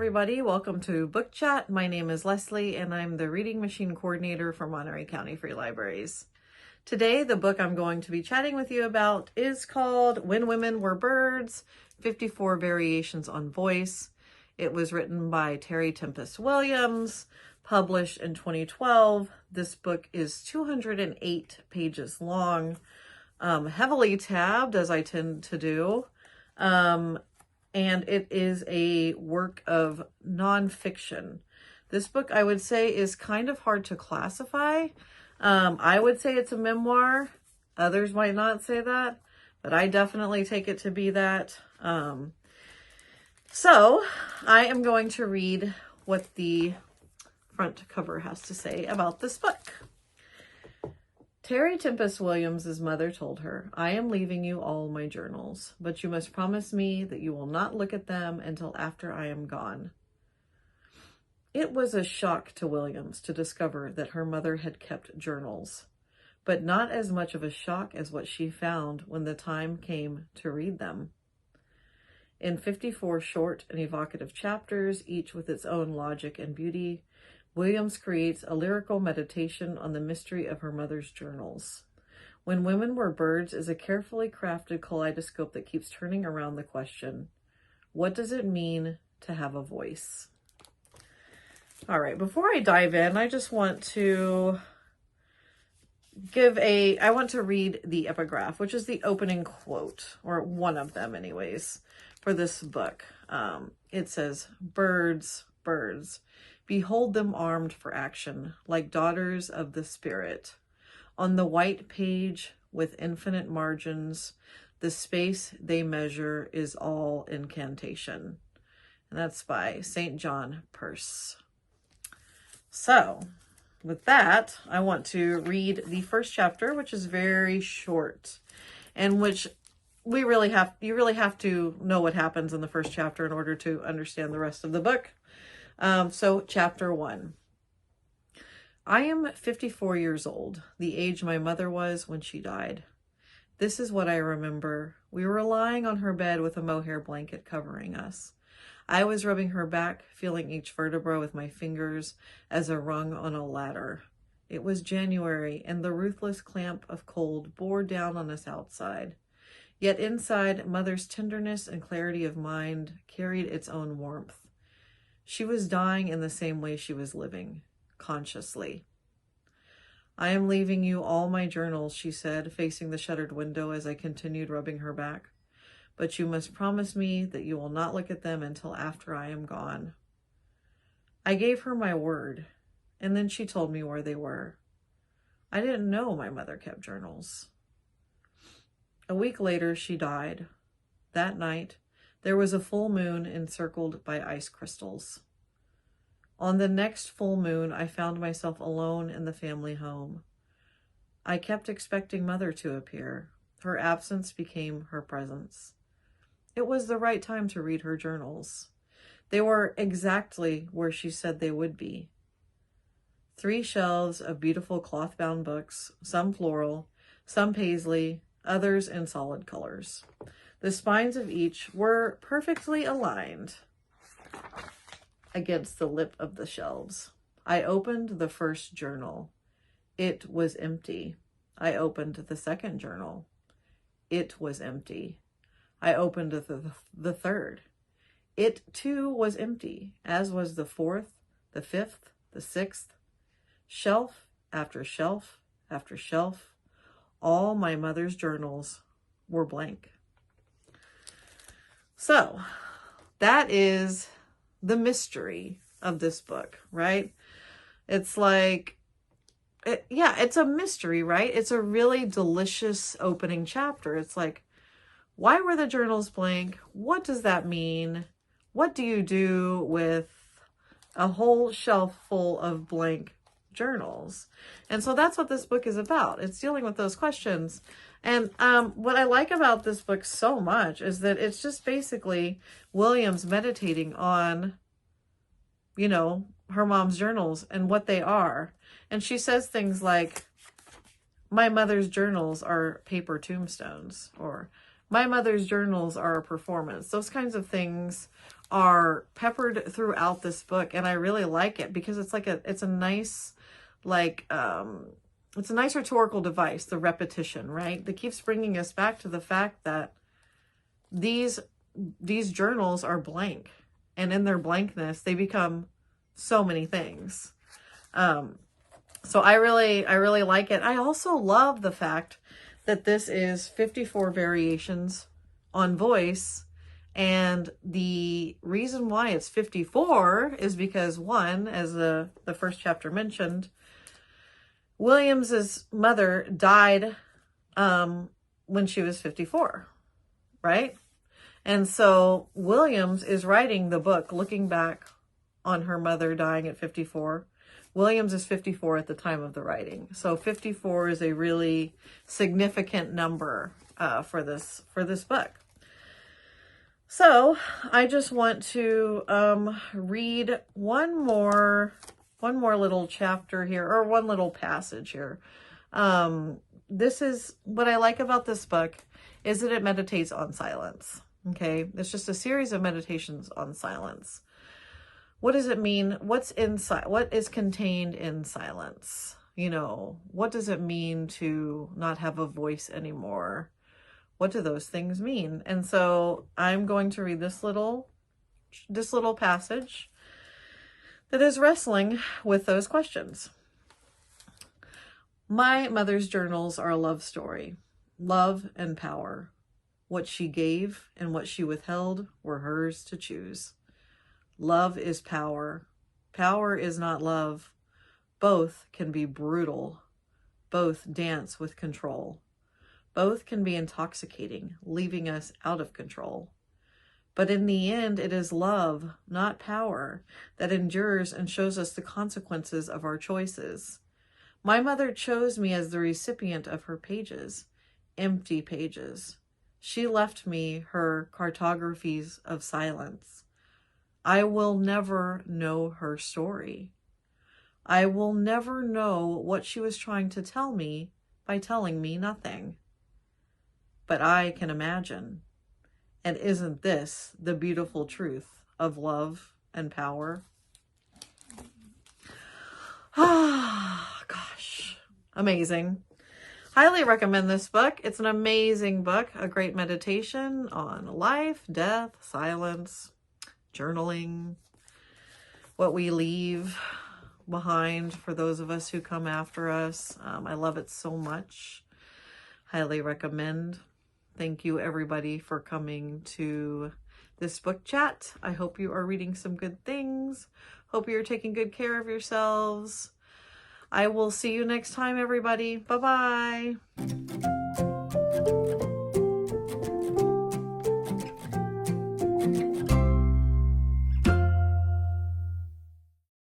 everybody. Welcome to Book Chat. My name is Leslie and I'm the Reading Machine Coordinator for Monterey County Free Libraries. Today, the book I'm going to be chatting with you about is called When Women Were Birds, 54 Variations on Voice. It was written by Terry Tempest Williams, published in 2012. This book is 208 pages long, heavily tabbed as I tend to do. And it is a work of nonfiction. This book, I would say, is kind of hard to classify. I would say it's a memoir. Others might not say that, but I definitely take it to be that. So I am going to read what the front cover has to say about this book. Terry Tempest Williams' mother told her, "I am leaving you all my journals, but you must promise me that you will not look at them until after I am gone." It was a shock to Williams to discover that her mother had kept journals, but not as much of a shock as what she found when the time came to read them. In 54 short and evocative chapters, each with its own logic and beauty, Williams creates a lyrical meditation on the mystery of her mother's journals. When Women Were Birds is a carefully crafted kaleidoscope that keeps turning around the question, what does it mean to have a voice? All right, before I dive in, I just want to I want to read the epigraph, which is the opening quote, or one of them anyways, for this book. It says, "Birds, birds, behold them armed for action, like daughters of the spirit. On the white page with infinite margins, the space they measure is all incantation." And that's by St. John Peirce. So, with that, I want to read the first chapter, which is very short, and which you really have to know what happens in the first chapter in order to understand the rest of the book. So chapter 1. I am 54 years old, the age my mother was when she died. This is what I remember. We were lying on her bed with a mohair blanket covering us. I was rubbing her back, feeling each vertebra with my fingers as a rung on a ladder. It was January, and the ruthless clamp of cold bore down on us outside. Yet inside, Mother's tenderness and clarity of mind carried its own warmth. She was dying in the same way she was living, consciously. "I am leaving you all my journals," she said, facing the shuttered window as I continued rubbing her back. "But you must promise me that you will not look at them until after I am gone." I gave her my word, and then she told me where they were. I didn't know my mother kept journals. A week later, she died. That night, there was a full moon encircled by ice crystals. On the next full moon, I found myself alone in the family home. I kept expecting Mother to appear. Her absence became her presence. It was the right time to read her journals. They were exactly where she said they would be. 3 shelves of beautiful cloth-bound books, some floral, some paisley, others in solid colors. The spines of each were perfectly aligned against the lip of the shelves. I opened the first journal. It was empty. I opened the second journal. It was empty. I opened the third. It too was empty, as was the fourth, the fifth, the sixth. Shelf after shelf after shelf, all my mother's journals were blank. So that is the mystery of this book, right? It's like, it's a mystery, right? It's a really delicious opening chapter. It's like, why were the journals blank? What does that mean? What do you do with a whole shelf full of blank journals? And so that's what this book is about. It's dealing with those questions. And what I like about this book so much is that it's just basically Williams meditating on, her mom's journals and what they are. And she says things like, my mother's journals are paper tombstones, or My mother's journals are a performance. Those kinds of things are peppered throughout this book, and I really like it because it's like it's a nice, like, it's a nice rhetorical device, the repetition, right? That keeps bringing us back to the fact that these journals are blank, and in their blankness, they become so many things. So I really like it. I also love the fact that this is 54 variations on voice. And the reason why it's 54 is because, one, as the first chapter mentioned, Williams's mother died when she was 54, right? And so Williams is writing the book looking back on her mother dying at 54. Williams is 54 at the time of the writing. So 54 is a really significant number for this book. So I just want to read one more little chapter here, or one little passage here. This is what I like about this book, is that it meditates on silence. Okay, it's just a series of meditations on silence. What does it mean? What's inside? What is contained in silence? You know, what does it mean to not have a voice anymore? What do those things mean? And so I'm going to read this little passage that is wrestling with those questions. My mother's journals are a love story, love and power. What she gave and what she withheld were hers to choose. Love is power. Power is not love. Both can be brutal. Both dance with control. Both can be intoxicating, leaving us out of control. But in the end, it is love, not power, that endures and shows us the consequences of our choices. My mother chose me as the recipient of her pages, empty pages. She left me her cartographies of silence. I will never know her story. I will never know what she was trying to tell me by telling me nothing. But I can imagine. And isn't this the beautiful truth of love and power? Ah, gosh, amazing. Highly recommend this book. It's an amazing book, a great meditation on life, death, silence, journaling, what we leave behind for those of us who come after us. I love it so much. Highly recommend. Thank you, everybody, for coming to this book chat. I hope you are reading some good things. Hope you're taking good care of yourselves. I will see you next time, everybody. Bye-bye.